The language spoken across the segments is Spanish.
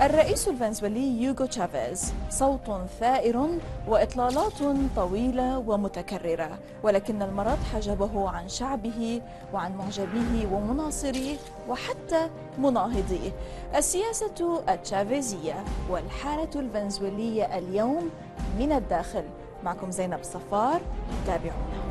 الرئيس الفنزولي هوغو شافيز صوت ثائر وإطلالات طويلة ومتكررة، ولكن المرض حجبه عن شعبه وعن معجبيه ومناصريه وحتى مناهضيه. السياسة الشافيزية والحالة الفنزويلية اليوم من الداخل. معكم زينب الصفار، تابعونا.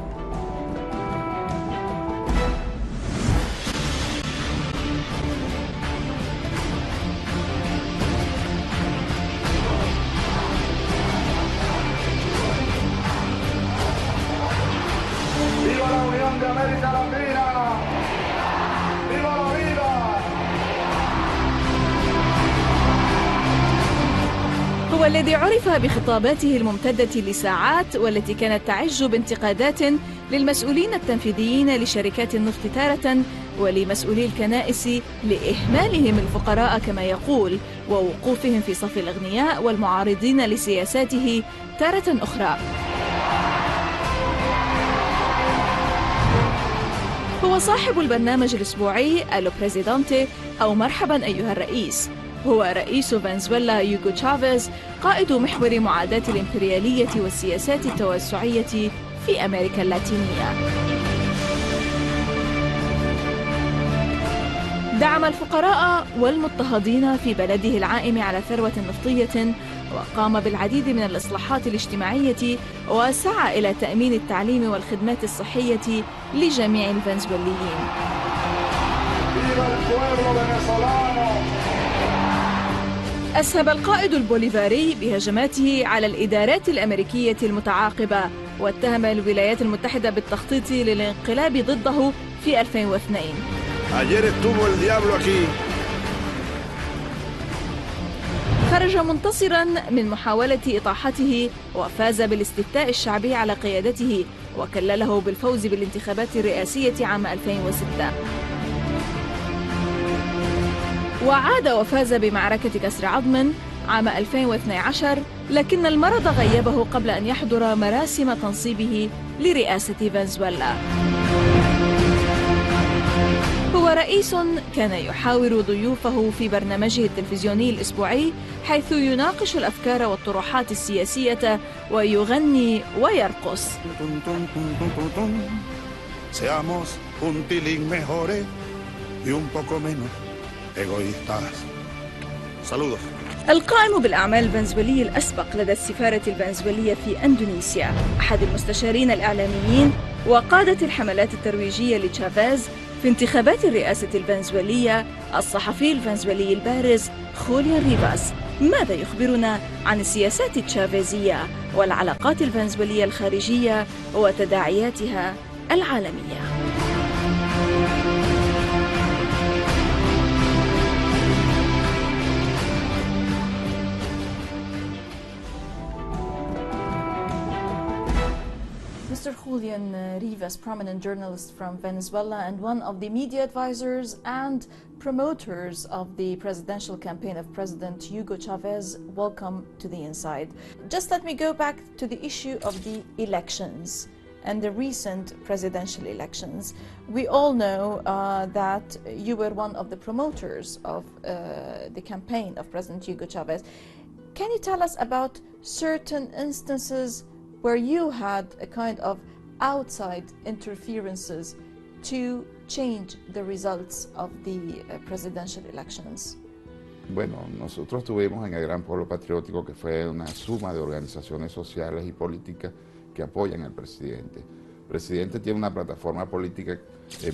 هو الذي عرف بخطاباته الممتدة لساعات والتي كانت تعج بانتقادات للمسؤولين التنفيذيين لشركات النفط تارة ولمسؤولي الكنائس لإهمالهم الفقراء كما يقول ووقوفهم في صف الأغنياء والمعارضين لسياساته تارة أخرى. هو صاحب البرنامج الأسبوعي ألو بريزيدانتي أو مرحبا أيها الرئيس. هو رئيس فنزويلا هوغو شافيز، قائد محور معاداة الإمبريالية والسياسات التوسعية في أمريكا اللاتينية. دعم الفقراء والمضطهدين في بلده العائم على ثروة نفطية، وقام بالعديد من الإصلاحات الاجتماعية وسعى إلى تأمين التعليم والخدمات الصحية لجميع الفنزويليين. أسهب القائد البوليفاري بهجماته على الإدارات الأمريكية المتعاقبة، واتهم الولايات المتحدة بالتخطيط للانقلاب ضده في 2002. خرج منتصرا من محاولة إطاحته وفاز بالاستفتاء الشعبي على قيادته، وكلله بالفوز بالانتخابات الرئاسية عام 2006. وعاد وفاز بمعركة كسر عظم عام 2012، لكن المرض غيبه قبل أن يحضر مراسم تنصيبه لرئاسة فنزويلا. هو رئيس كان يحاور ضيوفه في برنامجه التلفزيوني الأسبوعي، حيث يناقش الأفكار والطروحات السياسية ويغني ويرقص. القائم بالأعمال الفنزولي الأسبق لدى السفارة الفنزولية في أندونيسيا، أحد المستشارين الإعلاميين وقادة الحملات الترويجية لشافيز في انتخابات الرئاسة الفنزولية، الصحفي الفنزولي البارز خوليان ريفاز. ماذا يخبرنا عن السياسات الشافيزية والعلاقات الفنزولية الخارجية وتداعياتها العالمية؟ Mr. Khoulian Rivas, prominent journalist from Venezuela and one of the media advisors and promoters of the presidential campaign of President Hugo Chavez, welcome to the Inside. Just let me go back to the issue of the elections and the recent presidential elections. We all know that you were one of the promoters of the campaign of President Hugo Chavez. Can you tell us about certain instances where you had a kind of outside interferences to change the results of the presidential elections? Bueno, nosotros estuvimos en el Gran Pueblo Patriótico, que fue una suma de organizaciones sociales y políticas que apoyan al presidente. El presidente tiene una plataforma política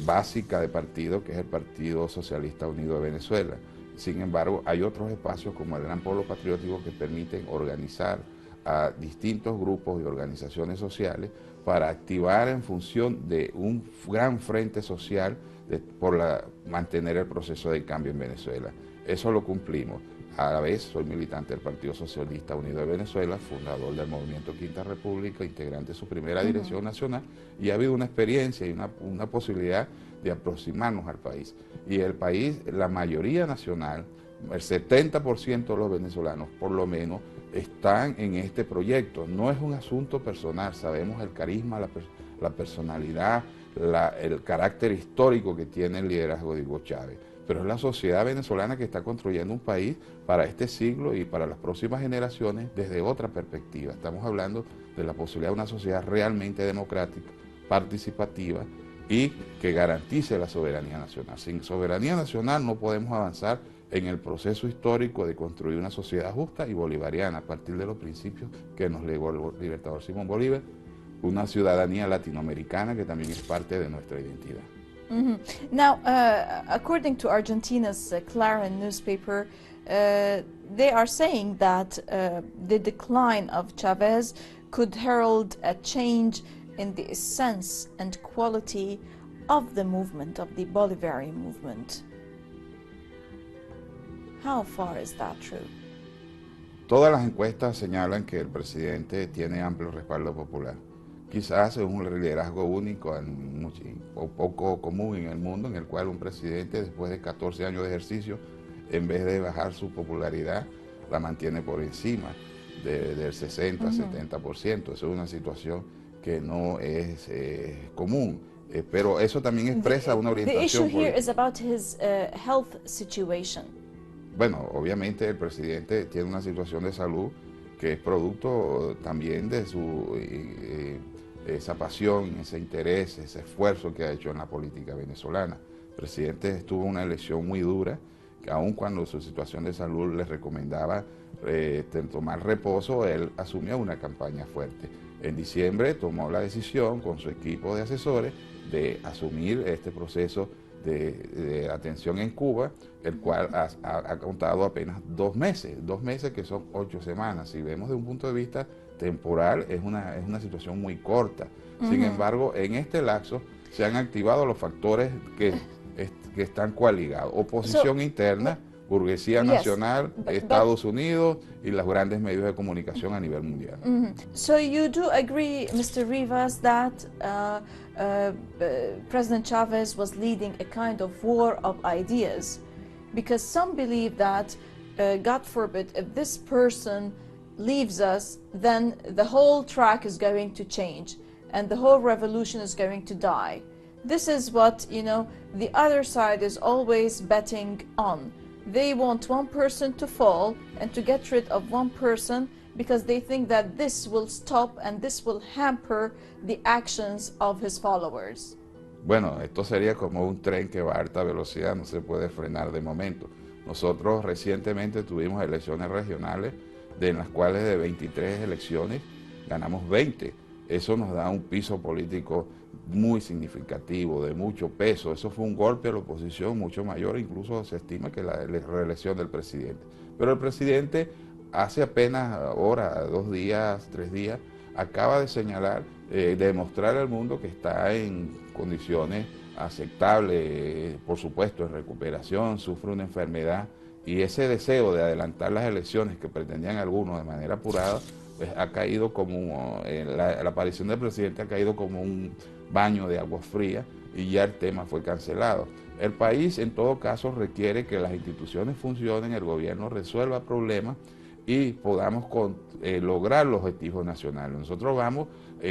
básica de partido, que es el Partido Socialista Unido de Venezuela. Sin embargo, hay otros espacios como el Gran Pueblo Patriótico que permiten organizar a distintos grupos y organizaciones sociales para activar en función de un gran frente social por mantener el proceso de cambio en Venezuela. Eso lo cumplimos. A la vez soy militante del Partido Socialista Unido de Venezuela, fundador del Movimiento Quinta República, integrante de su primera dirección nacional, y ha habido una experiencia y una posibilidad de aproximarnos al país. Y el país, la mayoría nacional, el 70% de los venezolanos por lo menos, están en este proyecto. No es un asunto personal, sabemos el carisma, la personalidad, el carácter histórico que tiene el liderazgo de Hugo Chávez. pero es la sociedad venezolana que está construyendo un país para este siglo y para las próximas generaciones desde otra perspectiva. Estamos hablando de la posibilidad de una sociedad realmente democrática, participativa y que garantice la soberanía nacional. Sin soberanía nacional no podemos avanzar en el proceso histórico de construir una sociedad justa y bolivariana a partir de los principios que nos legó el libertador Simón Bolívar, una ciudadanía latinoamericana que también es parte de nuestra identidad. Now, according to Argentina's Clarín newspaper, they are saying that the decline of Chavez could herald a change in the essence and quality of the movement, of the Bolivarian movement. How far is that true? Todas las encuestas señalan que el presidente tiene amplio respaldo popular. Quizás es un liderazgo único o poco común en el mundo, en el cual un presidente, después de 14 años de ejercicio, en vez de bajar su popularidad, la mantiene por encima del 60-70%. Eso es una situación que no es común, pero eso también expresa una orientación política. The issue here is about his health situation. Bueno, obviamente el presidente tiene una situación de salud que es producto también de esa pasión, ese interés, ese esfuerzo que ha hecho en la política venezolana. El presidente tuvo una elección muy dura, que aun cuando su situación de salud le recomendaba tomar reposo, él asumió una campaña fuerte. En diciembre tomó la decisión con su equipo de asesores de asumir este proceso de atención en Cuba, el cual ha contado apenas 2 meses que son 8 semanas. Si vemos de un punto de vista temporal, es una situación muy corta. Sin embargo, en este lapso se han activado los factores que están coaligados: oposición interna, burguesía nacional, Estados Unidos y los grandes medios de comunicación a nivel mundial. So you do agree, Mr. Rivas, that President Chavez was leading a kind of war of ideas, because some believe that, God forbid, if this person leaves us, then the whole track is going to change and the whole revolution is going to die. This is what, you know, the other side is always betting on. They want one person to fall and to get rid of one person because they think that this will stop and this will hamper the actions of his followers. Bueno, esto sería como un tren que va a alta velocidad, no se puede frenar de momento. Nosotros recientemente tuvimos elecciones regionales, en las cuales de 23 elecciones ganamos 20. Eso nos da un piso político muy significativo, de mucho peso. Eso fue un golpe a la oposición mucho mayor, incluso se estima que la reelección del presidente. Pero el presidente hace apenas ahora, 2 días, 3 días, acaba de señalar, de demostrar al mundo que está en condiciones aceptables, por supuesto en recuperación, sufre una enfermedad, y ese deseo de adelantar las elecciones que pretendían algunos de manera apurada, pues ha caído como, la aparición del presidente ha caído como un baño de agua fría y ya el tema fue cancelado. El país en todo caso requiere que las instituciones funcionen, el gobierno resuelva problemas y podamos lograr los objetivos nacionales. Nosotros vamos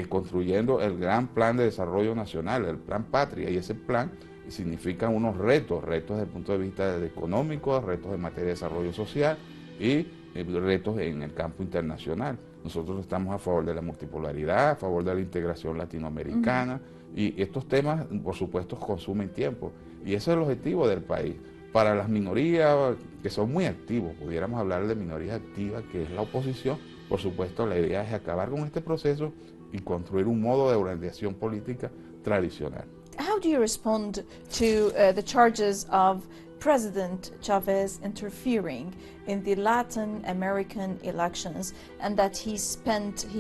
construyendo el gran plan de desarrollo nacional, el plan Patria, y ese plan significa unos retos desde el punto de vista económico, retos en materia de desarrollo social y retos en el campo internacional. Nosotros estamos a favor de la multipolaridad, a favor de la integración latinoamericana, y estos temas, por supuesto, consumen tiempo. Y ese es el objetivo del país. Para las minorías que son muy activos, pudiéramos hablar de minorías activas, que es la oposición, por supuesto, la idea es acabar con este proceso y construir un modo de organización política tradicional. How do you respond to the charges of President Chavez interfering in the Latin American elections, and that he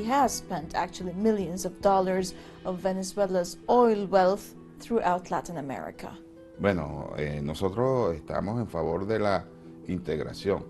has spent actually millions of dollars of Venezuela's oil wealth throughout Latin America? Bueno, nosotros estamos en favor de la integración.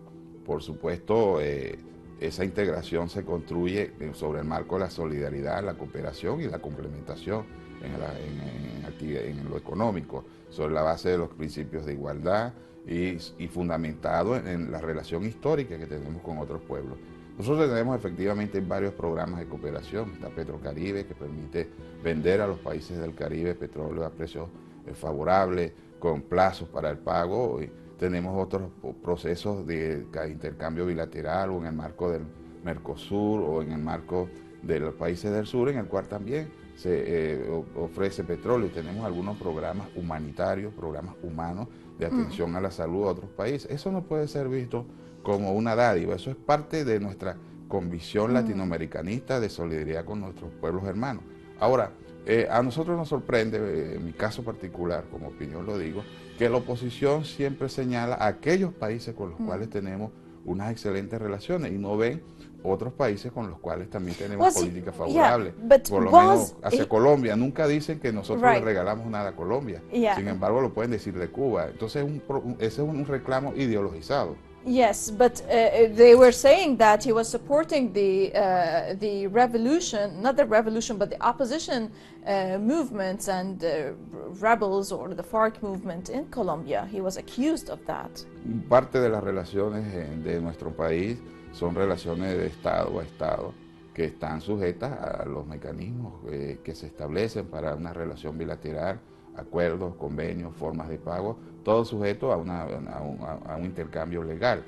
Por supuesto, esa integración se construye sobre el marco de la solidaridad, la cooperación y la complementación en lo económico, sobre la base de los principios de igualdad y fundamentado en la relación histórica que tenemos con otros pueblos. Nosotros tenemos efectivamente varios programas de cooperación. Está Petrocaribe, que permite vender a los países del Caribe petróleo a precios favorables. con plazos para el pago. Tenemos otros procesos de intercambio bilateral o en el marco del Mercosur o en el marco de los países del sur, en el cual también se ofrece petróleo, y tenemos algunos programas humanitarios, programas humanos de atención a la salud a otros países. Eso no puede ser visto como una dádiva, eso es parte de nuestra convicción latinoamericanista de solidaridad con nuestros pueblos hermanos. Ahora, a nosotros nos sorprende, en mi caso particular, como opinión lo digo, que la oposición siempre señala a aquellos países con los cuales tenemos unas excelentes relaciones y no ven otros países con los cuales también tenemos políticas favorables. Por lo menos hacia Colombia, nunca dicen que nosotros le regalamos nada a Colombia, sin embargo lo pueden decir de Cuba. Entonces ese es un reclamo ideologizado. Yes, but they were saying that he was supporting the revolution, not the revolution, but the opposition movements and rebels or the FARC movement in Colombia. He was accused of that. Parte de las relaciones de nuestro país son relaciones de Estado a Estado que están sujetas a los mecanismos que se establecen para una relación bilateral, acuerdos, convenios, formas de pago, todo sujeto a un intercambio legal.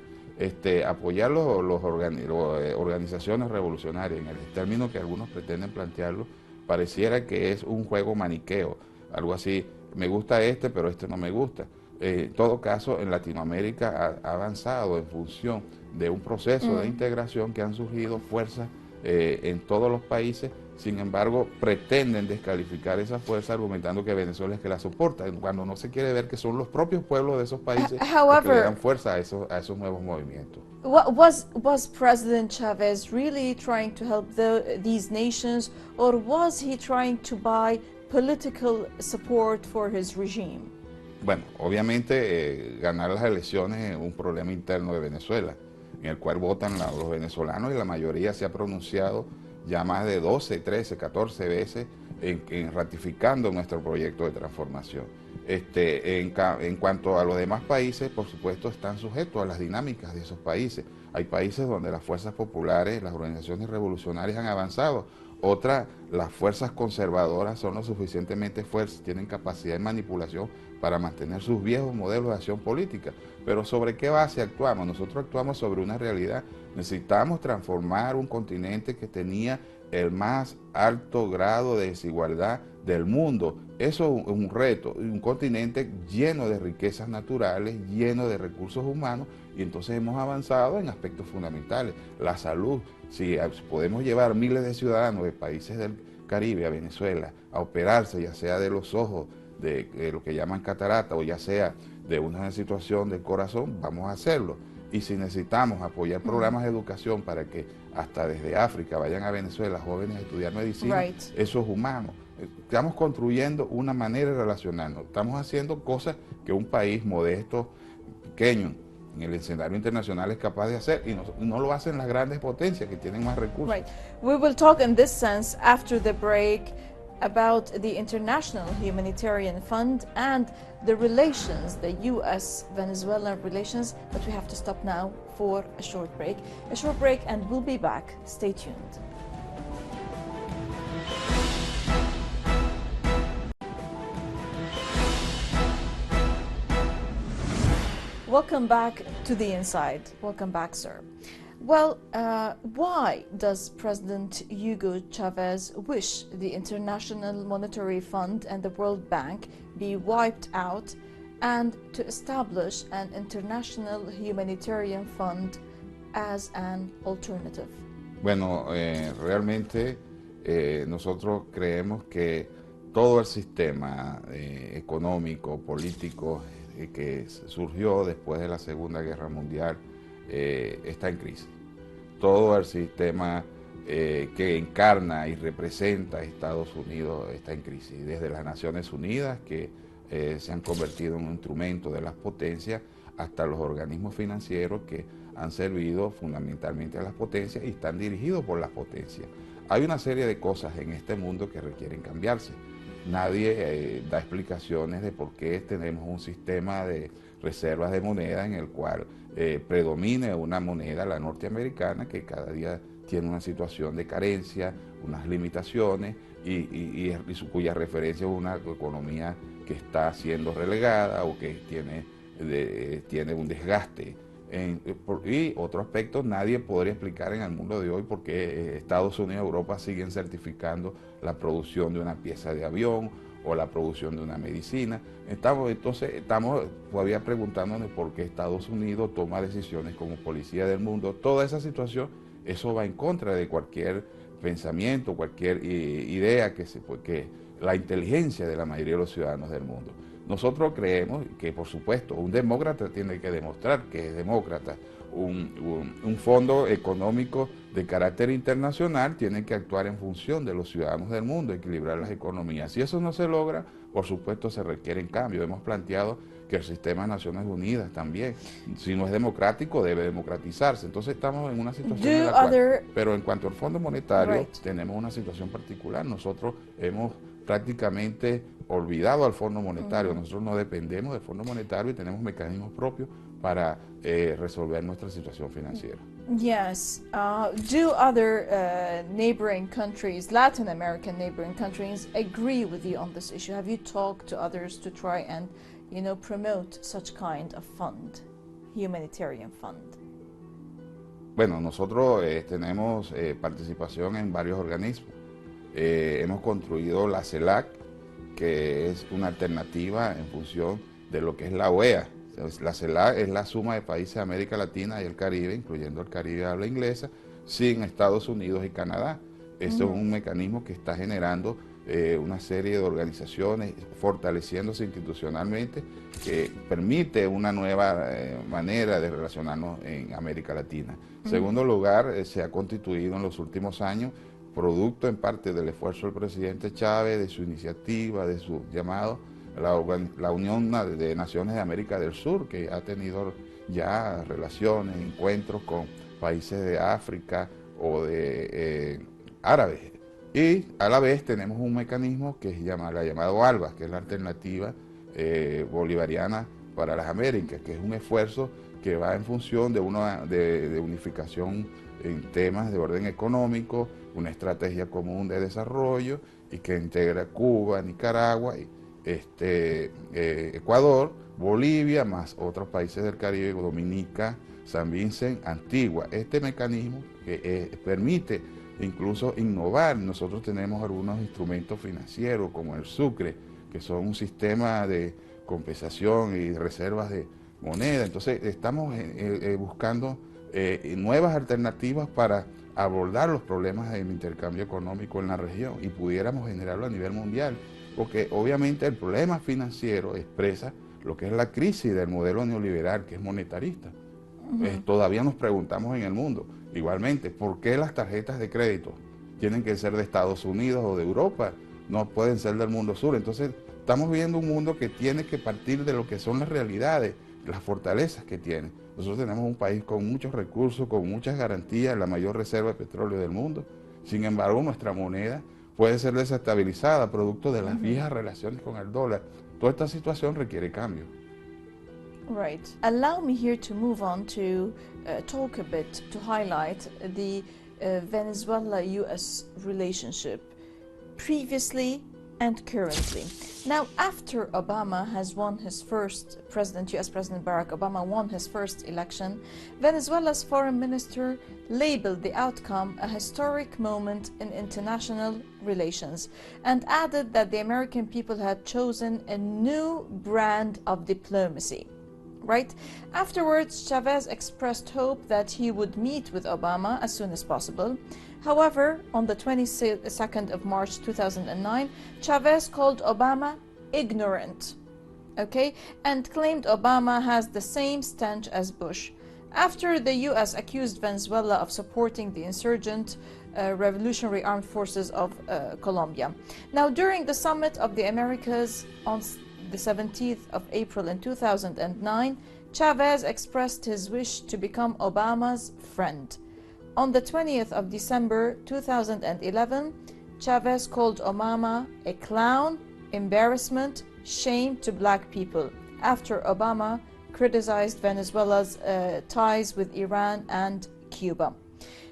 Apoyar las organizaciones revolucionarias, en el término que algunos pretenden plantearlo, pareciera que es un juego maniqueo, algo así, me gusta pero no me gusta. En todo caso, en Latinoamérica ha avanzado en función de un proceso de integración que han surgido fuerzas en todos los países. Sin embargo, pretenden descalificar esa fuerza argumentando que Venezuela es que la soporta, cuando no se quiere ver que son los propios pueblos de esos países los que le dan fuerza a esos nuevos movimientos. Was President Chavez really trying to help these nations, or was he trying to buy political support for his regime? Bueno, obviamente ganar las elecciones es un problema interno de Venezuela, en el cual votan los venezolanos y la mayoría se ha pronunciado ya más de 12, 13, 14 veces en ratificando nuestro proyecto de transformación. En cuanto a los demás países, por supuesto, están sujetos a las dinámicas de esos países. Hay países donde las fuerzas populares, las organizaciones revolucionarias han avanzado. Otras, las fuerzas conservadoras son lo suficientemente fuertes, tienen capacidad de manipulación para mantener sus viejos modelos de acción política. Pero ¿sobre qué base actuamos? Nosotros actuamos sobre una realidad. Necesitamos transformar un continente que tenía el más alto grado de desigualdad del mundo. Eso es un reto, un continente lleno de riquezas naturales, lleno de recursos humanos, y entonces hemos avanzado en aspectos fundamentales. La salud, si podemos llevar miles de ciudadanos de países del Caribe a Venezuela a operarse, ya sea de los ojos, de lo que llaman catarata, o ya sea de una situación del corazón, vamos a hacerlo. Y si necesitamos apoyar programas de educación para que hasta desde África vayan a Venezuela jóvenes a estudiar medicina, eso es humano. Estamos construyendo una manera de relacionarnos, estamos haciendo cosas que un país modesto, pequeño, en el escenario internacional es capaz de hacer, y no lo hacen las grandes potencias que tienen más recursos. Right. We will talk in this sense after the break about the International Humanitarian Fund and the relations, the U.S.-Venezuelan relations, but we have to stop now for a short break. A short break, and we'll be back. Stay tuned. Welcome back to The Inside. Welcome back, sir. Well, why does President Hugo Chavez wish the International Monetary Fund and the World Bank be wiped out and to establish an international humanitarian fund as an alternative? Bueno, realmente nosotros creemos que todo el sistema económico, político que surgió después de la Segunda Guerra Mundial está en crisis. Todo el sistema que encarna y representa a Estados Unidos está en crisis, desde las Naciones Unidas, que se han convertido en un instrumento de las potencias, hasta los organismos financieros que han servido fundamentalmente a las potencias y están dirigidos por las potencias. Hay una serie de cosas en este mundo que requieren cambiarse. Nadie da explicaciones de por qué tenemos un sistema de reservas de moneda en el cual predomine una moneda, la norteamericana, que cada día tiene una situación de carencia, unas limitaciones cuya referencia es una economía que está siendo relegada o que tiene un desgaste. Y otro aspecto, nadie podría explicar en el mundo de hoy por qué Estados Unidos y Europa siguen certificando la producción de una pieza de avión o la producción de una medicina. Entonces estamos todavía preguntándonos por qué Estados Unidos toma decisiones como policía del mundo. Toda esa situación, eso va en contra de cualquier pensamiento, cualquier idea que la inteligencia de la mayoría de los ciudadanos del mundo. Nosotros creemos que, por supuesto, un demócrata tiene que demostrar que es demócrata. Un fondo económico de carácter internacional tiene que actuar en función de los ciudadanos del mundo, equilibrar las economías. Si eso no se logra, por supuesto se requieren cambios. Hemos planteado que el sistema de Naciones Unidas también, si no es democrático, debe democratizarse. Entonces estamos en una situación en la cual, pero en cuanto al Fondo Monetario, tenemos una situación particular. Nosotros hemos prácticamente olvidado al Fondo Monetario. Nosotros no dependemos del Fondo Monetario y tenemos mecanismos propios para resolver nuestra situación financiera. Yes. Do other neighboring countries, Latin American neighboring countries, agree with you on this issue? Have you talked to others to try and, promote such kind of fund, humanitarian fund? Bueno, nosotros tenemos participación en varios organismos. Hemos construido la CELAC, que es una alternativa en función de lo que es la OEA. La CELAC es la suma de países de América Latina y el Caribe, incluyendo el Caribe de habla inglesa, sin Estados Unidos y Canadá. Esto es un mecanismo que está generando una serie de organizaciones, fortaleciéndose institucionalmente, que permite una nueva manera de relacionarnos en América Latina. En segundo lugar, se ha constituido en los últimos años, producto en parte del esfuerzo del presidente Chávez, de su iniciativa, de su llamado, la Unión de Naciones de América del Sur, que ha tenido ya relaciones, encuentros con países de África o de árabes. Y a la vez tenemos un mecanismo que es llamado ALBA, que es la alternativa bolivariana para las Américas, que es un esfuerzo que va en función de unificación en temas de orden económico, una estrategia común de desarrollo y que integra Cuba, Nicaragua, Ecuador, Bolivia, más otros países del Caribe, Dominica, San Vicente, Antigua. Este mecanismo que permite incluso innovar. Nosotros tenemos algunos instrumentos financieros como el Sucre, que son un sistema de compensación y reservas de moneda. Entonces estamos buscando nuevas alternativas para abordar los problemas del intercambio económico en la región y pudiéramos generarlo a nivel mundial, porque obviamente el problema financiero expresa lo que es la crisis del modelo neoliberal, que es monetarista. Todavía nos preguntamos en el mundo, igualmente, ¿por qué las tarjetas de crédito tienen que ser de Estados Unidos o de Europa? No pueden ser del mundo sur. Entonces estamos viendo un mundo que tiene que partir de lo que son las realidades, las fortalezas que tiene. Nosotros tenemos un país con muchos recursos, con muchas garantías, la mayor reserva de petróleo del mundo. Sin embargo, nuestra moneda puede ser desestabilizada, producto de las viejas relaciones con el dólar. Toda esta situación requiere cambio. Right. Allow me here to move on to talk a bit, to highlight the Venezuela-US relationship previously and currently. Now, after Obama has won his first US President Barack Obama won his first election, Venezuela's foreign minister labeled the outcome a historic moment in international relations and added that the American people had chosen a new brand of diplomacy. Right? Afterwards, Chavez expressed hope that he would meet with Obama as soon as possible. However, on the 22nd of March 2009, Chavez called Obama ignorant, and claimed Obama has the same stench as Bush. After the US accused Venezuela of supporting the insurgent Revolutionary Armed Forces of Colombia. Now, during the Summit of the Americas on the 17th of April in 2009, Chavez expressed his wish to become Obama's friend. On the 20th of December 2011, Chavez called Obama a clown, embarrassment, shame to black people, after Obama criticized Venezuela's ties with Iran and Cuba.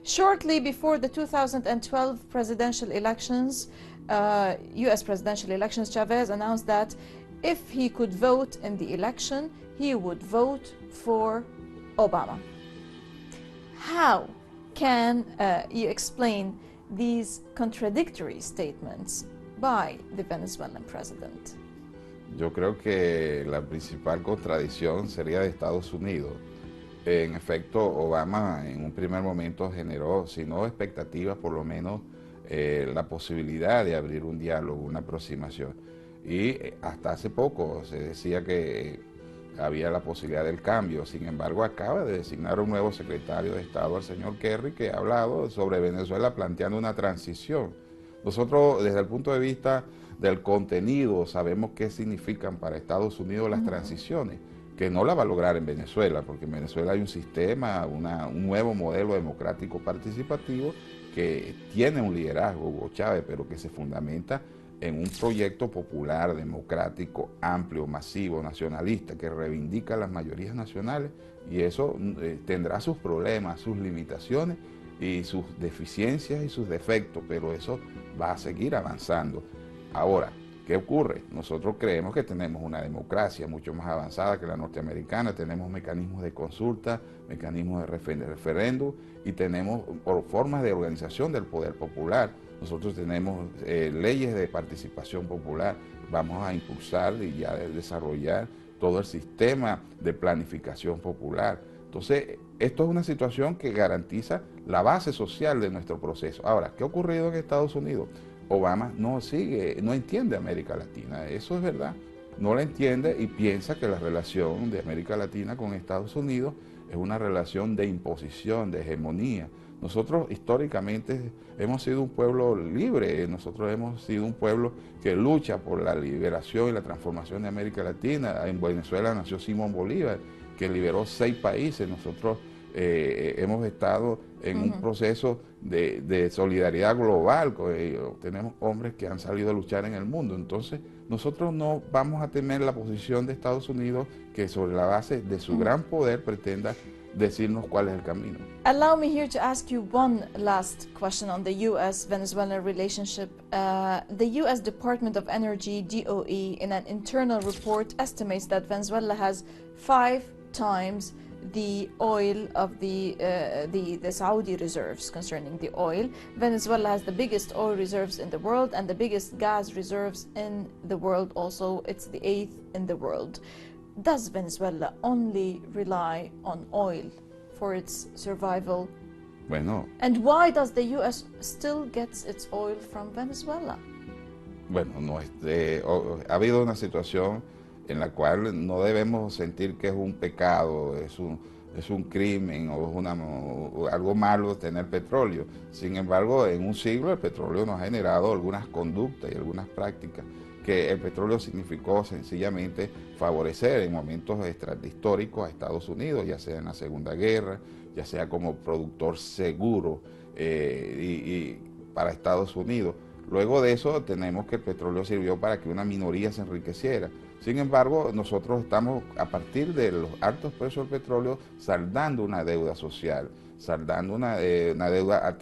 Shortly before the 2012 presidential elections, US presidential elections, Chavez announced that if he could vote in the election, he would vote for Obama. How can you explain these contradictory statements by the Venezuelan president? Yo creo que la principal contradicción sería de Estados Unidos. En efecto, Obama en un primer momento generó, si no expectativas, por lo menos la posibilidad de abrir un diálogo, una aproximación. Y hasta hace poco se decía que había la posibilidad del cambio. Sin embargo, acaba de designar un nuevo secretario de Estado, el señor Kerry, que ha hablado sobre Venezuela planteando una transición. Nosotros, desde el punto de vista del contenido, sabemos qué significan para Estados Unidos las transiciones, que no la va a lograr en Venezuela, porque en Venezuela hay un sistema, un nuevo modelo democrático participativo que tiene un liderazgo, Hugo Chávez, pero que se fundamenta en un proyecto popular, democrático, amplio, masivo, nacionalista, que reivindica las mayorías nacionales, y eso tendrá sus problemas, sus limitaciones y sus deficiencias y sus defectos, pero eso va a seguir avanzando. Ahora, ¿qué ocurre? Nosotros creemos que tenemos una democracia mucho más avanzada que la norteamericana, tenemos mecanismos de consulta, mecanismos de referéndum y tenemos formas de organización del poder popular. Nosotros tenemos leyes de participación popular, vamos a impulsar y ya desarrollar todo el sistema de planificación popular. Entonces, esto es una situación que garantiza la base social de nuestro proceso. Ahora, ¿qué ha ocurrido en Estados Unidos? Obama no entiende América Latina, eso es verdad, no la entiende y piensa que la relación de América Latina con Estados Unidos es una relación de imposición, de hegemonía. Nosotros históricamente hemos sido un pueblo libre, nosotros hemos sido un pueblo que lucha por la liberación y la transformación de América Latina. En Venezuela nació Simón Bolívar, que liberó 6 países, nosotros hemos estado en un proceso de solidaridad global, tenemos hombres que han salido a luchar en el mundo, entonces nosotros no vamos a tener la posición de Estados Unidos que sobre la base de su gran poder pretenda decirnos cuál es el camino. Allow me here to ask you one last question on the U.S.-Venezuelan relationship. The U.S. Department of Energy, DOE, in an internal report estimates that Venezuela has 5 times the oil of the Saudi reserves concerning the oil. Venezuela has the biggest oil reserves in the world and the biggest gas reserves in the world also. It's the 8th in the world. Does Venezuela only rely on oil for its survival? Bueno. And why does the U.S. still gets its oil from Venezuela? Bueno, ha habido una situación en la cual no debemos sentir que es un pecado, es un crimen o algo malo tener petróleo. Sin embargo, en un siglo el petróleo nos ha generado algunas conductas y algunas prácticas que el petróleo significó sencillamente favorecer en momentos históricos a Estados Unidos, ya sea en la Segunda Guerra, ya sea como productor seguro y para Estados Unidos. Luego de eso tenemos que el petróleo sirvió para que una minoría se enriqueciera. Sin embargo, nosotros estamos, a partir de los altos precios del petróleo, saldando una deuda social, saldando una deuda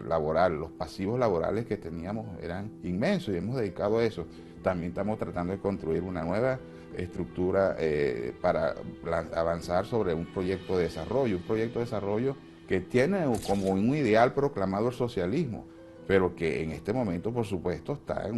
laboral. Los pasivos laborales que teníamos eran inmensos y hemos dedicado a eso. También estamos tratando de construir una nueva estructura para avanzar sobre un proyecto de desarrollo que tiene como un ideal proclamado el socialismo, pero que en este momento, por supuesto, está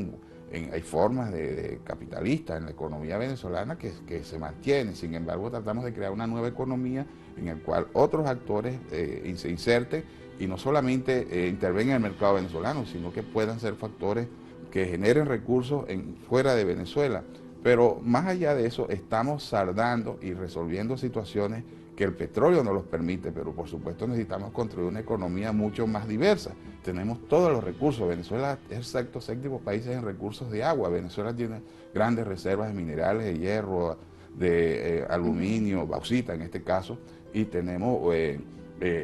hay formas de capitalistas en la economía venezolana que se mantienen. Sin embargo, tratamos de crear una nueva economía en la cual otros actores se inserten y no solamente intervengan en el mercado venezolano, sino que puedan ser factores que generen recursos fuera de Venezuela. Pero más allá de eso, estamos saldando y resolviendo situaciones que el petróleo no los permite, pero por supuesto necesitamos construir una economía mucho más diversa. Tenemos todos los recursos. Venezuela es el séptimo país en recursos de agua. Venezuela tiene grandes reservas de minerales, de hierro, de aluminio, bauxita en este caso, y tenemos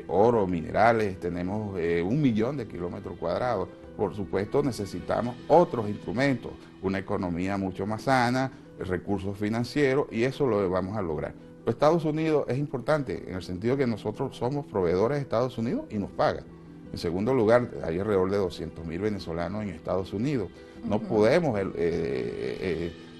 oro, minerales, tenemos 1 millón de kilómetros cuadrados. Por supuesto necesitamos otros instrumentos, una economía mucho más sana, recursos financieros, y eso lo vamos a lograr. Estados Unidos es importante en el sentido que nosotros somos proveedores de Estados Unidos y nos paga. En segundo lugar, hay alrededor de 200.000 venezolanos en Estados Unidos. No podemos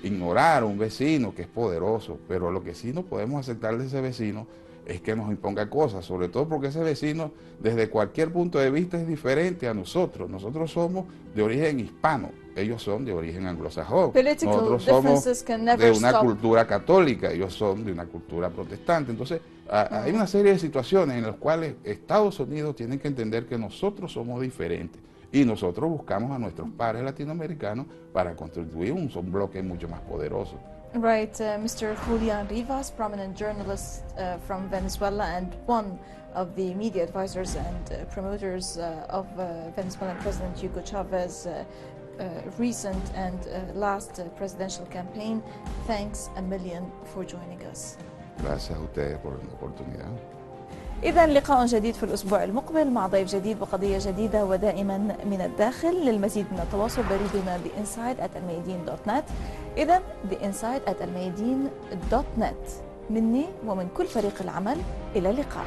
ignorar a un vecino que es poderoso, pero lo que sí no podemos aceptar de ese vecino es que nos imponga cosas, sobre todo porque ese vecino desde cualquier punto de vista es diferente a nosotros. Nosotros somos de origen hispano, ellos son de origen anglosajón. Nosotros somos de una cultura católica, ellos son de una cultura protestante. Entonces, hay una serie de situaciones en las cuales Estados Unidos tiene que entender que nosotros somos diferentes y nosotros buscamos a nuestros pares latinoamericanos para constituir un bloque mucho más poderoso. Right, Mr. Khoulian Rivas, prominent journalist from Venezuela and one of the media advisors and promoters of Venezuelan President Hugo Chavez's recent and last presidential campaign. Thanks a million for joining us. Gracias a ustedes por la oportunidad. إذا لقاء جديد في الأسبوع المقبل مع ضيف جديد وقضية جديدة ودائما من الداخل. للمزيد من التواصل بريدنا theinside@almayadeen.net. إذا theinside@almayadeen.net. مني ومن كل فريق العمل إلى اللقاء.